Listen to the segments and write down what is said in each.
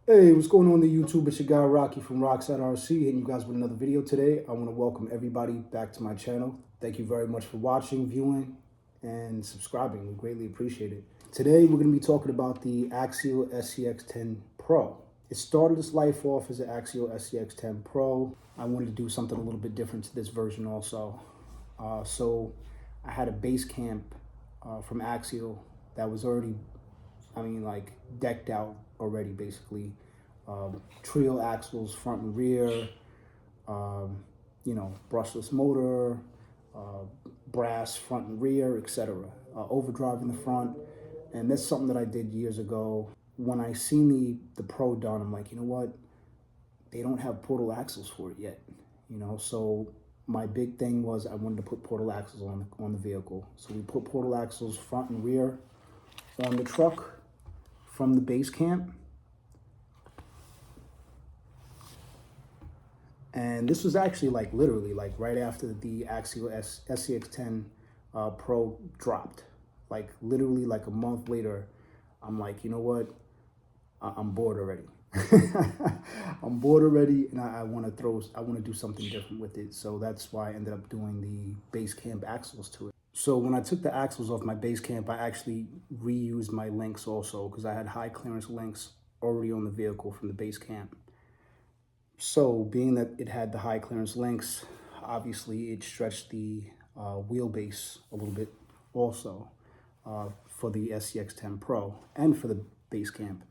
Hey, what's going on the YouTube? It's your guy Rocky from Rockside RC, hitting you guys with another video today. I want to welcome everybody back to my channel. Thank you very much for watching, viewing, and subscribing. We greatly appreciate it. Today, we're going to be talking about the Axial SCX10 Pro. It started its life off as an Axial SCX10 Pro. I wanted to do something a little bit different to this version also. So I had a base camp from Axial that was already, decked out already, basically. Trio axles, front and rear, brushless motor, brass front and rear, etc. Overdrive in the front. And that's something that I did years ago. When I seen the Pro done, I'm like, you know what? They don't have portal axles for it yet. So my big thing was I wanted to put portal axles on the vehicle. So we put portal axles front and rear on the truck from the base camp. And this was actually literally right after the Axial SCX10 Pro dropped. Literally a month later, I'm like, you know what? I'm bored already. I'm bored already, and I want to do something different with it. So that's why I ended up doing the base camp axles to it. So when I took the axles off my base camp, I actually reused my links also because I had high clearance links already on the vehicle from the base camp. So being that it had the high clearance links, obviously it stretched the wheelbase a little bit also for the SCX10 Pro and for the base camp.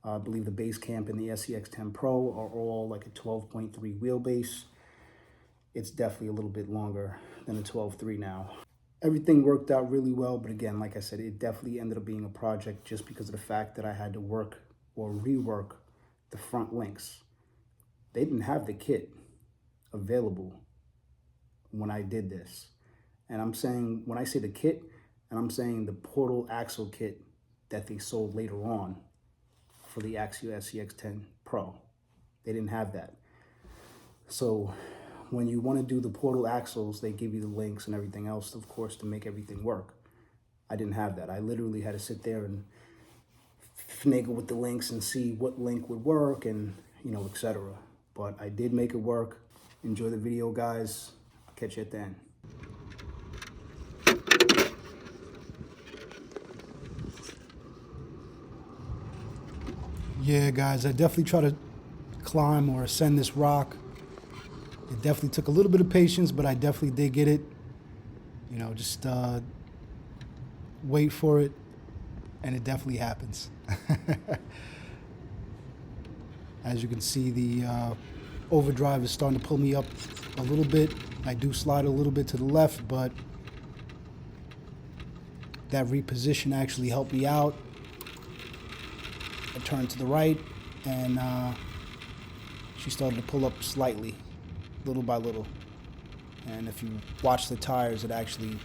I believe the base camp and the SCX10 Pro are all like a 12.3 wheelbase. It's definitely a little bit longer than a 12.3 now. Everything worked out really well, but again, like I said, it definitely ended up being a project just because of the fact that I had to work or rework the front links. They didn't have the kit available when I did this. And I'm saying, when I say the kit, and I'm saying the portal axle kit that they sold later on for the Axial SCX10 Pro. They didn't have that. So when you want to do the portal axles, they give you the links and everything else, of course, to make everything work. I didn't have that. I literally had to sit there and finagle with the links and see what link would work and, etc. But I did make it work. Enjoy the video, guys. I'll catch you at the end. Yeah, guys, I definitely try to climb or ascend this rock. It definitely took a little bit of patience, but I definitely did get it. Just wait for it, and it definitely happens. As you can see, the overdrive is starting to pull me up a little bit. I do slide a little bit to the left, but that reposition actually helped me out. I turned to the right, and she started to pull up slightly, little by little. And if you watch the tires, it actually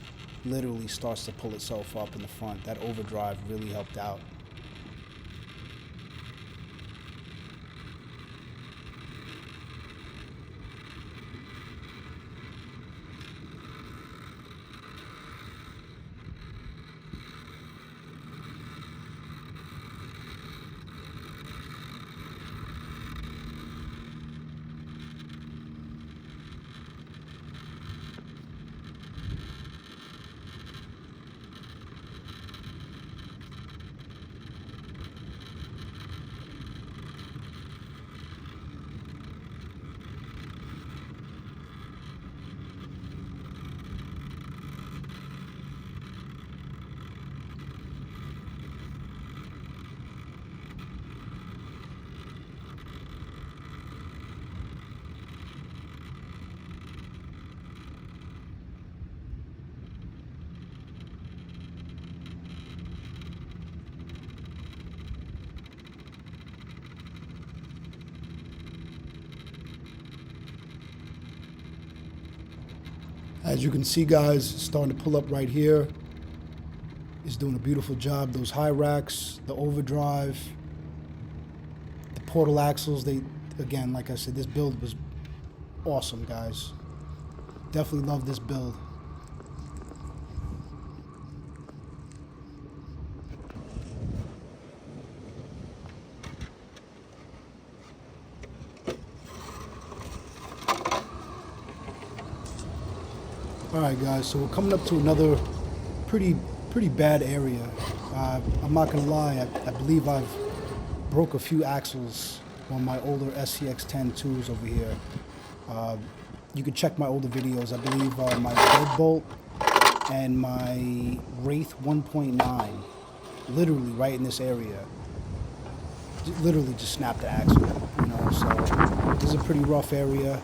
literally starts to pull itself up in the front. That overdrive really helped out. As you can see, guys, starting to pull up right here. It's doing a beautiful job. Those high racks, the overdrive, the portal axles, again, like I said, this build was awesome, guys. Definitely love this build. All right, guys. So we're coming up to another pretty pretty bad area. I'm not gonna lie. I believe I've broke a few axles on my older SCX10 tools over here. Uh, you can check my older videos. I believe my deadbolt and my Wraith 1.9, literally right in this area, literally just snapped the axle. You know, so this is a pretty rough area.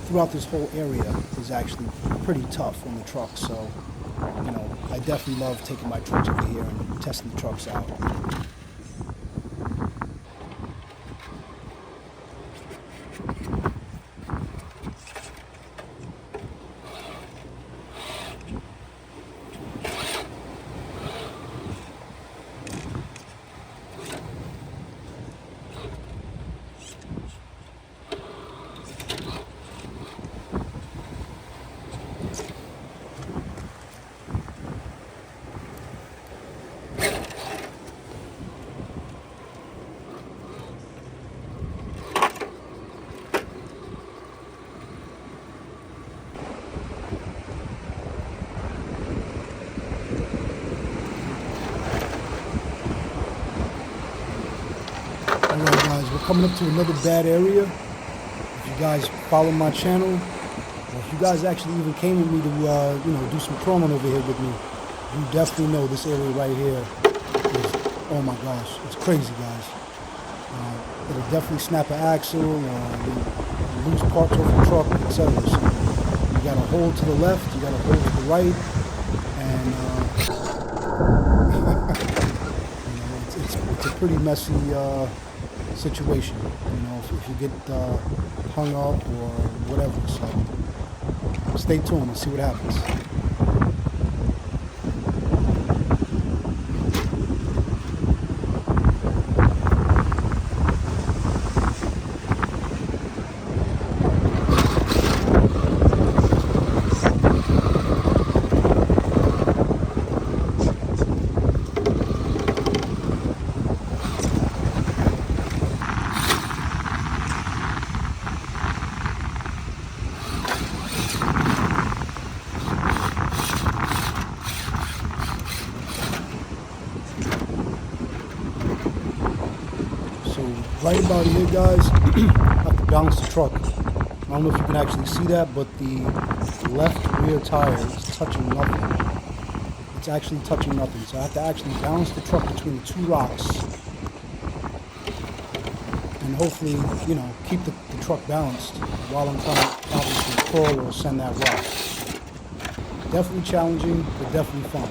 Throughout this whole area is actually pretty tough on the truck. So, you know, I definitely love taking my trucks over here and testing the trucks out. Alright guys, we're coming up to another bad area. If you guys follow my channel, or if you guys actually even came with me to you know, do some crawling over here with me, you definitely know this area right here is, oh my gosh, it's crazy guys. It'll definitely snap an axle, lose parts off the truck, etc. So you got a hole to the left, you got a hole to the right, and you know, it's a pretty messy situation, you know, if you get hung up or whatever. So stay tuned and see what happens. Right about here, guys, I have to balance the truck. I don't know if you can actually see that, but the left rear tire is touching nothing. It's actually touching nothing. So I have to actually balance the truck between the two rocks. And hopefully, you know, keep the truck balanced while I'm trying to obviously crawl or send that rock. Definitely challenging, but definitely fun.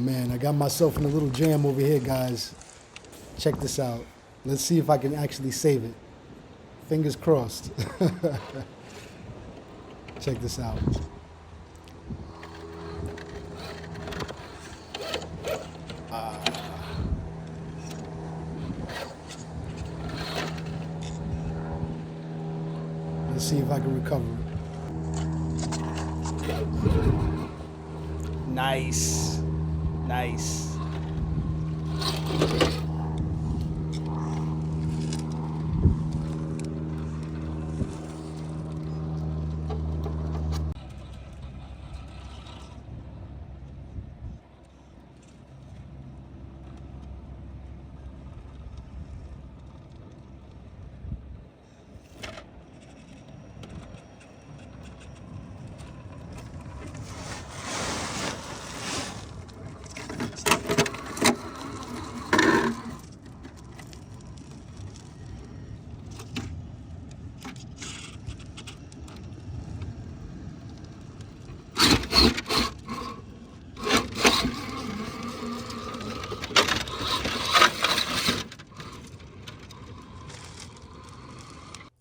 man, I got myself in a little jam over here, guys. Check this out. Let's see if I can actually save it. Fingers crossed. Check this out. Let's see if I can recover it. Nice. Nice.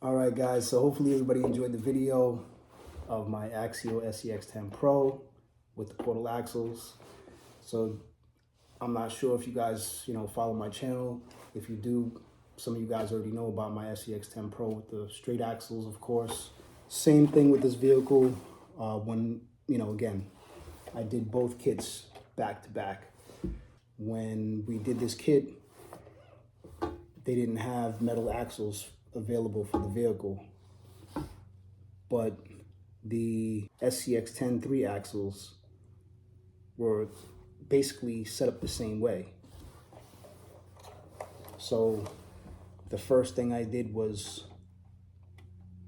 All right, guys, so hopefully everybody enjoyed the video of my Axial SCX10 Pro with the portal axles. So I'm not sure if you guys, follow my channel. If you do, some of you guys already know about my SCX10 Pro with the straight axles, of course. Same thing with this vehicle. Again, I did both kits back to back. When we did this kit, they didn't have metal axles available for the vehicle, but the SCX10 3 axles were basically set up the same way. So the first thing I did was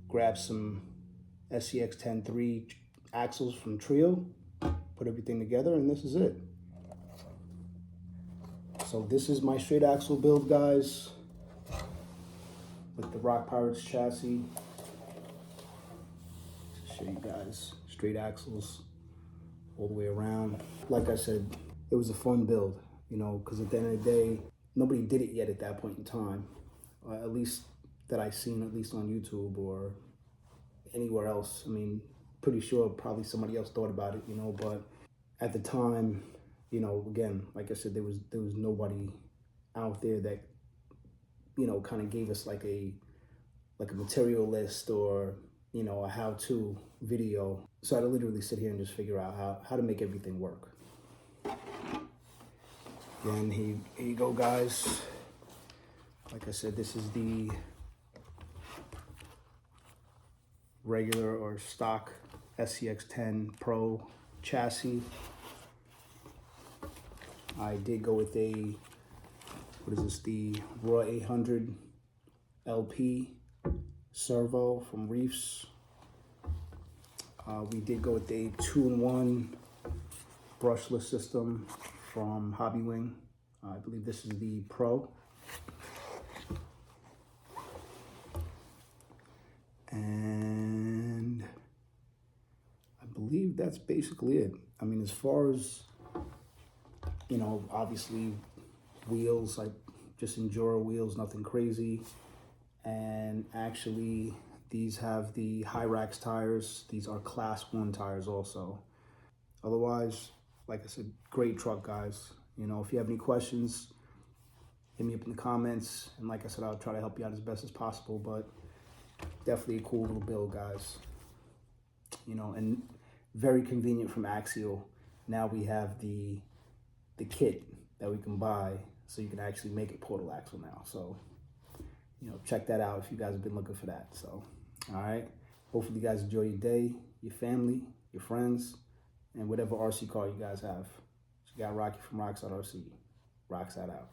grab some SCX10 3 axles from Trio, put everything together, and this is it. So this is my straight axle build, guys, with the Rock Pirates chassis. To show you guys, straight axles all the way around. Like I said, it was a fun build, because at the end of the day, nobody did it yet at that point in time, at least that I've seen, at least on YouTube or anywhere else. I mean, pretty sure probably somebody else thought about it, but at the time, again, like I said, there was nobody out there that kind of gave us like a material list or a how-to video. So I had to literally sit here and just figure out how to make everything work. And here you go, guys. Like I said, this is the regular or stock SCX10 Pro chassis. I did go with the Raw 800 LP servo from Reefs. We did go with a 2-in-1 brushless system from Hobbywing. I believe this is the Pro. And I believe that's basically it. I mean, as far as, obviously wheels, like just Enduro wheels, nothing crazy. And actually, these have the Hyrax tires. These are Class 1 tires also. Otherwise, like I said, great truck, guys. If you have any questions, hit me up in the comments. And like I said, I'll try to help you out as best as possible. But definitely a cool little build, guys. And very convenient from Axial. Now we have the kit that we can buy, so you can actually make it portal axle now. So, check that out if you guys have been looking for that. So, all right. Hopefully you guys enjoy your day, your family, your friends, and whatever RC car you guys have. So you got Rocky from Rockside RC. Rockside out.